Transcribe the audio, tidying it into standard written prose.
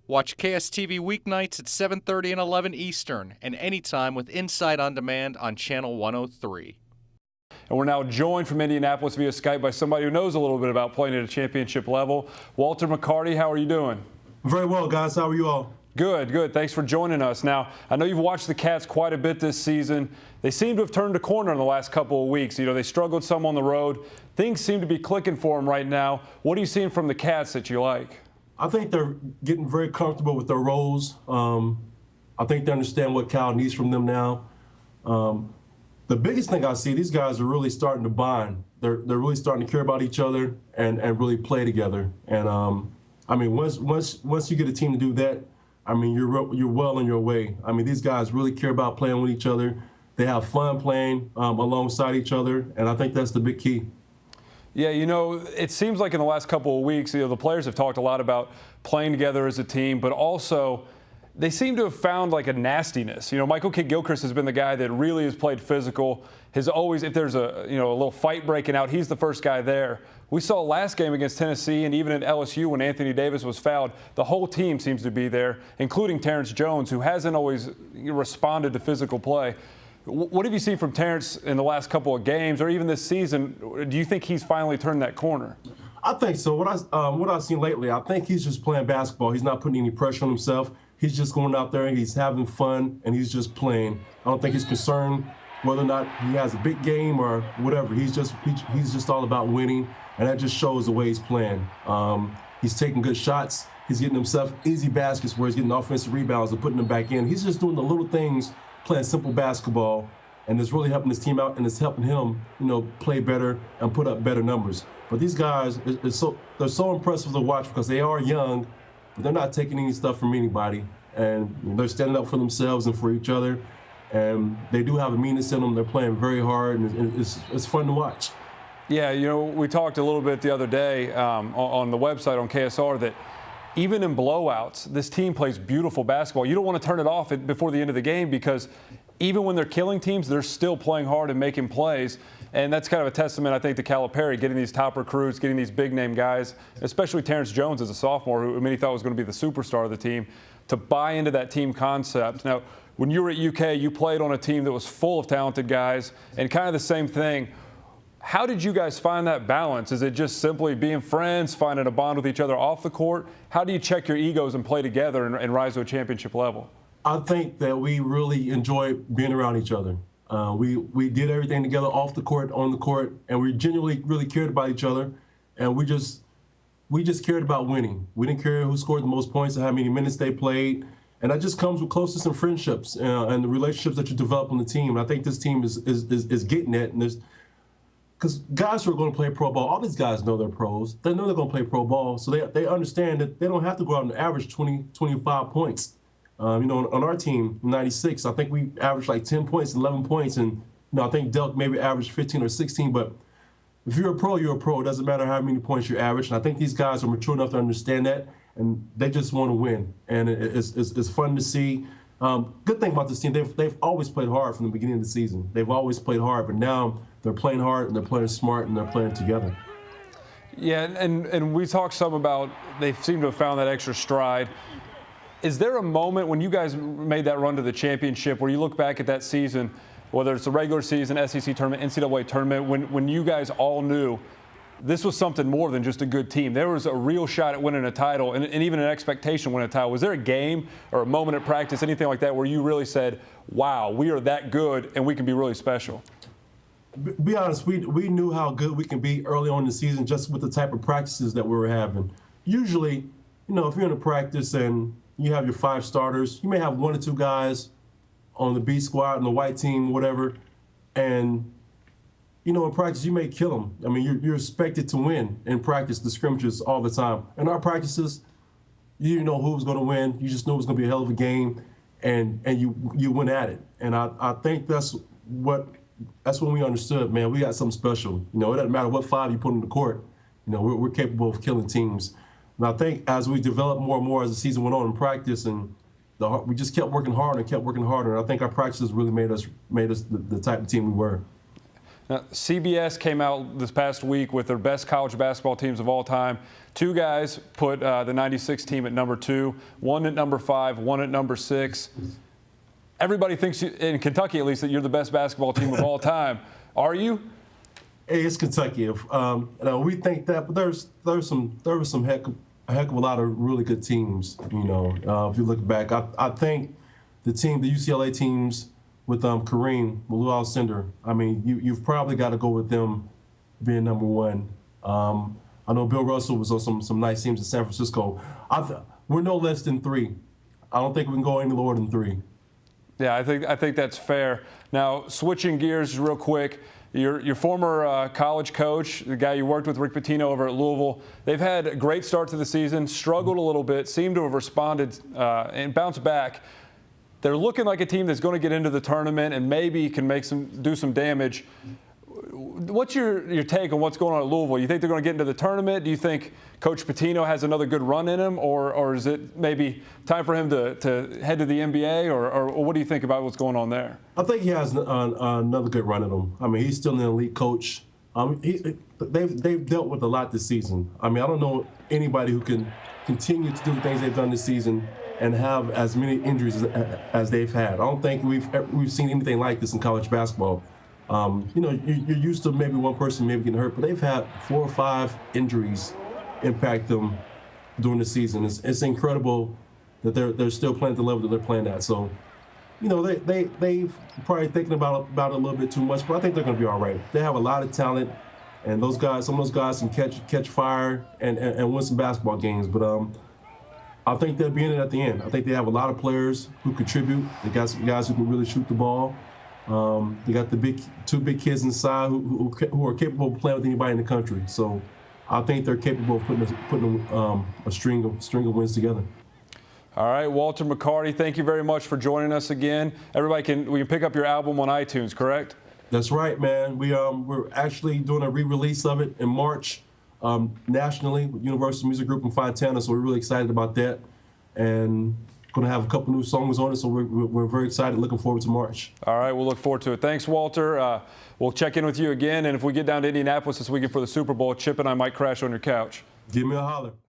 Watch KSTV weeknights at 7:30 and 11 Eastern, and anytime with Inside On Demand on Channel 103. And we're now joined from Indianapolis via Skype by somebody who knows a little bit about playing at a championship level. Walter McCarty, how are you doing? Very well, guys. How are you all? Good, good. Thanks for joining us. Now, I know you've watched the Cats quite a bit this season. They seem to have turned a corner in the last couple of weeks. You know, they struggled some on the road. Things seem to be clicking for them right now. What are you seeing from the Cats that you like? I think they're getting very comfortable with their roles. I think they understand what Cal needs from them now. The biggest thing I see, these guys are really starting to bond. They're really starting to care about each other and really play together. And I mean, once you get a team to do that, I mean, you're well on your way. I mean, these guys really care about playing with each other. They have fun playing alongside each other, and I think that's the big key. Yeah, you know, it seems like in the last couple of weeks, you know, the players have talked a lot about playing together as a team, but also they seem to have found like a nastiness. You know, Michael Kidd-Gilchrist has been the guy that really has played physical. Has always, if there's a little fight breaking out, he's the first guy there. We saw last game against Tennessee and even at LSU when Anthony Davis was fouled, the whole team seems to be there, including Terrence Jones, who hasn't always responded to physical play. What have you seen from Terrence in the last couple of games, or even this season? Do you think he's finally turned that corner? I think so. What I've seen lately, I think he's just playing basketball. He's not putting any pressure on himself. He's just going out there and he's having fun and he's just playing. I don't think he's concerned whether or not he has a big game or whatever. He's just all about winning, and that just shows the way he's playing. He's taking good shots. He's getting himself easy baskets where he's getting offensive rebounds and putting them back in. He's just doing the little things, playing simple basketball, and it's really helping his team out, and it's helping him, play better and put up better numbers. But these guys, they're so impressive to watch because they are young, but they're not taking any stuff from anybody, and they're standing up for themselves and for each other, and they do have a meanness in them. They're playing very hard, and it's fun to watch. Yeah, we talked a little bit the other day on the website on KSR that even in blowouts, this team plays beautiful basketball. You don't want to turn it off before the end of the game because even when they're killing teams, they're still playing hard and making plays. And that's kind of a testament, I think, to Calipari, getting these top recruits, getting these big-name guys, especially Terrence Jones as a sophomore, who many thought was going to be the superstar of the team, to buy into that team concept. Now, when you were at UK, you played on a team that was full of talented guys, and kind of the same thing. How did you guys find that balance? Is it just simply being friends, finding a bond with each other off the court? How do you check your egos and play together and rise to a championship level? I think that we really enjoy being around each other. We did everything together off the court, on the court, and we genuinely really cared about each other. And we just cared about winning. We didn't care who scored the most points or how many minutes they played. And that just comes with closeness and friendships and the relationships that you develop on the team. And I think this team is getting that. And because guys who are going to play pro ball, all these guys know they're pros. They know they're going to play pro ball, so they understand that they don't have to go out and average 20, 25 points. On our team, 96, I think we averaged like 10 points, 11 points, and I think Delk maybe averaged 15 or 16. But if you're a pro, you're a pro. It doesn't matter how many points you average. And I think these guys are mature enough to understand that, and they just want to win. And it's fun to see. Good thing about this team, they've always played hard from the beginning of the season. They've always played hard, but now they're playing hard and they're playing smart and they're playing together. Yeah, and we talked some about they seem to have found that extra stride. Is there a moment when you guys made that run to the championship where you look back at that season, whether it's the regular season, SEC tournament, NCAA tournament, when you guys all knew this was something more than just a good team? There was a real shot at winning a title and even an expectation to win a title. Was there a game or a moment at practice, anything like that, where you really said, wow, we are that good and we can be really special? Be honest, we knew how good we can be early on in the season just with the type of practices that we were having. Usually, if you're in a practice and you have your 5 starters, you may have 1 or 2 guys on the B squad and the white team, whatever, and in practice, you may kill them. I mean, you're expected to win in practice, the scrimmages all the time. In our practices, you didn't know who was going to win. You just knew it was going to be a hell of a game, and you went at it. And I think that's when we understood, man, we got something special. It doesn't matter what 5 you put on the court. We're capable of killing teams. And I think as we developed more and more as the season went on in practice, and we just kept working harder and kept working harder. And I think our practices really made us the type of team we were. Now, CBS came out this past week with their best college basketball teams of all time. Two guys put the 96 team at number 2, one at number 5, one at number 6. Everybody thinks, in Kentucky at least, that you're the best basketball team of all time. Are you? Hey, it's Kentucky. We think that, but there was some heck of a lot of really good teams. If you look back, I think the UCLA teams with Kareem, with Lou Alcindor, I mean, you've probably got to go with them being number 1. I know Bill Russell was on some nice teams in San Francisco. We're no less than 3. I don't think we can go any lower than 3. Yeah, I think that's fair. Now, switching gears real quick, your former college coach, the guy you worked with, Rick Pitino, over at Louisville, they've had a great start to the season, struggled a little bit, seemed to have responded and bounced back. They're looking like a team that's going to get into the tournament and maybe can do some damage. What's your take on what's going on at Louisville? You think they're going to get into the tournament? Do you think Coach Pitino has another good run in him, or is it maybe time for him to head to the NBA, or what do you think about what's going on there? I think he has another good run in him. I mean, he's still an elite coach. They've dealt with a lot this season. I mean, I don't know anybody who can continue to do the things they've done this season and have as many injuries as they've had. I don't think we've seen anything like this in college basketball. You're used to maybe one person maybe getting hurt, but they've had 4 or 5 injuries impact them during the season. It's incredible that they're still playing at the level that they're playing at. So, they've probably thinking about it a little bit too much, but I think they're going to be all right. They have a lot of talent, and some of those guys can catch fire and win some basketball games. But I think they'll be in it at the end. I think they have a lot of players who contribute. They got some guys who can really shoot the ball. They got the 2 big kids inside who are capable of playing with anybody in the country. So I think they're capable of putting a string of wins together. All right, Walter McCarty, thank you very much for joining us again. Everybody we can pick up your album on iTunes, correct? That's right, man. We're actually doing a re-release of it in March nationally with Universal Music Group in Fontana. So we're really excited about that, and going to have a couple new songs on it, so we're very excited, looking forward to March. All right, we'll look forward to it. Thanks, Walter. We'll check in with you again, and if we get down to Indianapolis this weekend for the Super Bowl, Chip and I might crash on your couch. Give me a holler.